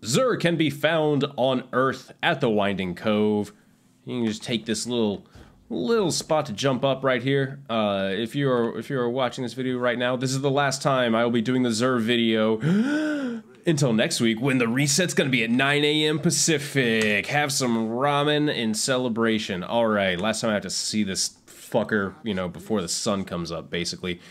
Xur can be found on Earth at the Winding Cove. You can just take this little spot to jump up right here. If you're watching this video right now, this is the last time I will be doing the Xur video until next week, when the reset's gonna be at 9 a.m. Pacific. Have some ramen in celebration. All right, last time I have to see this fucker, you know, before the sun comes up, basically.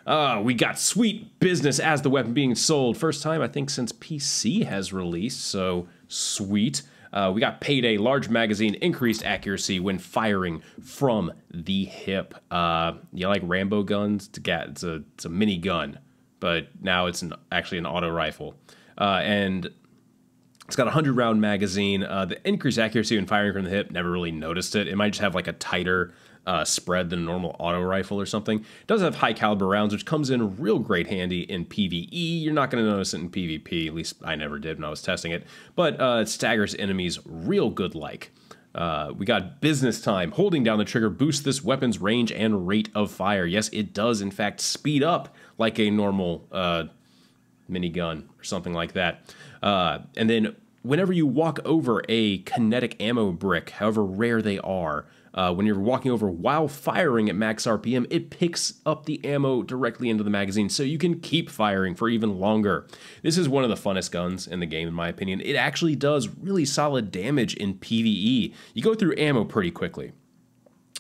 We got sweet business as the weapon being sold. First time, I think, since PC has released, so sweet. We got Payday, large magazine, increased accuracy when firing from the hip. You like Rambo guns? It's a mini gun, but now it's actually an auto rifle. And it's got a 100-round magazine. The increased accuracy when firing from the hip, never really noticed it. It might just have like a tighter spread than a normal auto rifle or something. It does have high caliber rounds, which comes in real great handy in PvE. You're not going to notice it in PvP, at least I never did when I was testing it, but it staggers enemies real good like. We got business time. Holding down the trigger boosts this weapon's range and rate of fire. Yes, it does in fact speed up like a normal minigun or something like that. And then whenever you walk over a kinetic ammo brick, however rare they are, when you're walking over while firing at max RPM, it picks up the ammo directly into the magazine, so you can keep firing for even longer. This is one of the funnest guns in the game, in my opinion. It actually does really solid damage in PvE. You go through ammo pretty quickly,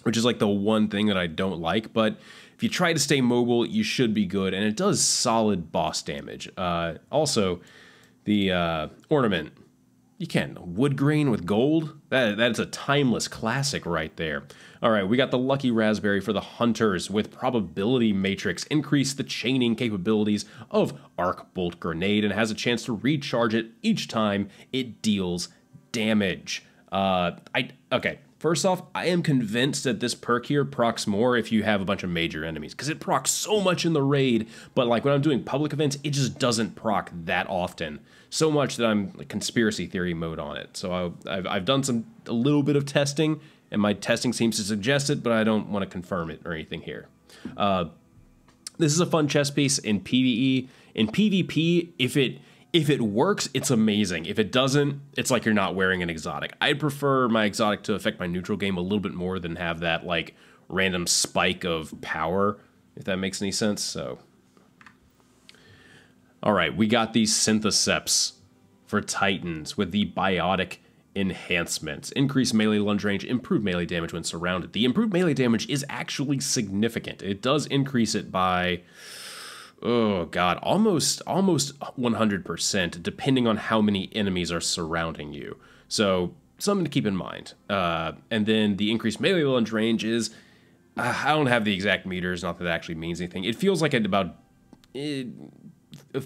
which is like the one thing that I don't like, but if you try to stay mobile, you should be good, and it does solid boss damage. Also, the ornament. You can. Wood grain with gold? That's a timeless classic right there. Alright, we got the Lucky Raspberry for the Hunters with Probability Matrix. Increase the chaining capabilities of Arc Bolt Grenade and has a chance to recharge it each time it deals damage. Okay, first off, I am convinced that this perk here procs more if you have a bunch of major enemies, because it procs so much in the raid, but like when I'm doing public events, it just doesn't proc that often. So much that I'm like conspiracy theory mode on it. So I've done a little bit of testing, and my testing seems to suggest it, but I don't want to confirm it or anything here. This is a fun chess piece in PvE. In PvP, if it works, it's amazing. If it doesn't, it's like you're not wearing an exotic. I'd prefer my exotic to affect my neutral game a little bit more than have that like random spike of power, if that makes any sense. So, all right, we got these Syntheseps for Titans with the Biotic enhancements. Increase melee lunge range, improve melee damage when surrounded. The improved melee damage is actually significant. It does increase it by, oh god, almost 100%, depending on how many enemies are surrounding you. So something to keep in mind. And then the increased melee lunge range is, I don't have the exact meters, not that it actually means anything. It feels like about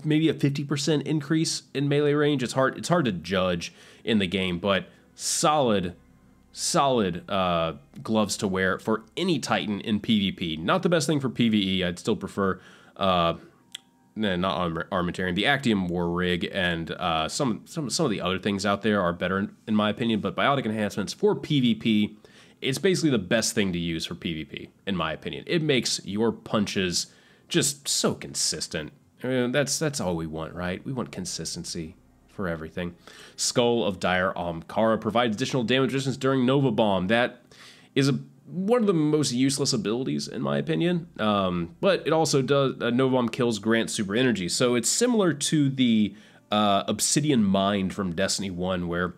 maybe a 50% increase in melee range. It's hard to judge in the game, but solid gloves to wear for any Titan in PvP. Not the best thing for PvE. I'd still prefer not Armamentarium, the Actium War Rig, and some of the other things out there are better in my opinion, but Biotic enhancements for PvP, it's basically the best thing to use for PvP, in my opinion. It makes your punches just so consistent. I mean, that's all we want, right? We want consistency for everything. Skull of Dire Omkara provides additional damage resistance during Nova Bomb. That is one of the most useless abilities, in my opinion. But it also does, Nova Bomb kills grant super energy. So it's similar to the Obsidian Mind from Destiny 1, where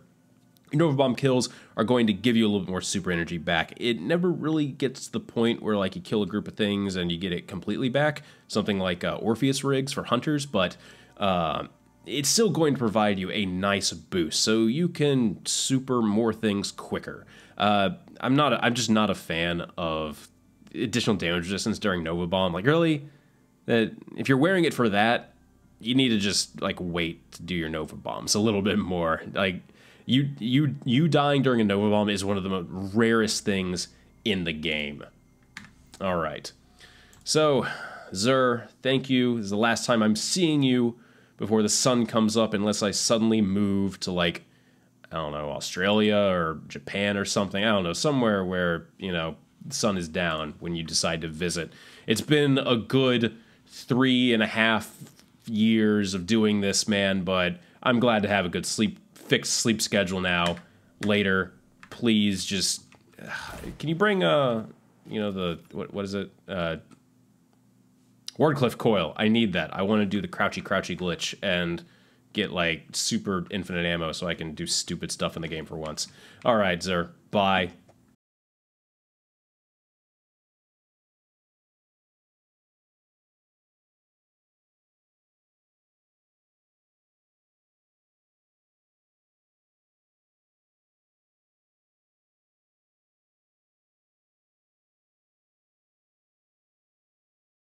Nova Bomb kills are going to give you a little bit more super energy back. It never really gets to the point where like you kill a group of things and you get it completely back, something like Orpheus Rigs for Hunters, but it's still going to provide you a nice boost, so you can super more things quicker. I'm just not a fan of additional damage resistance during Nova Bomb. Like, really? That if you're wearing it for that, you need to just like wait to do your Nova Bombs a little bit more. Like, you dying during a Nova Bomb is one of the most rarest things in the game. All right. So, Xur, thank you. This is the last time I'm seeing you before the sun comes up, unless I suddenly move to, like, I don't know, Australia or Japan or something. I don't know, somewhere where, you know, the sun is down when you decide to visit. It's been a good 3.5 years of doing this, man, but I'm glad to have a good fixed sleep schedule now. Later, please just... Can you bring, you know, the... What is it? Wardcliff coil. I need that. I want to do the crouchy glitch and get, like, super infinite ammo so I can do stupid stuff in the game for once. All right, Xur. Bye.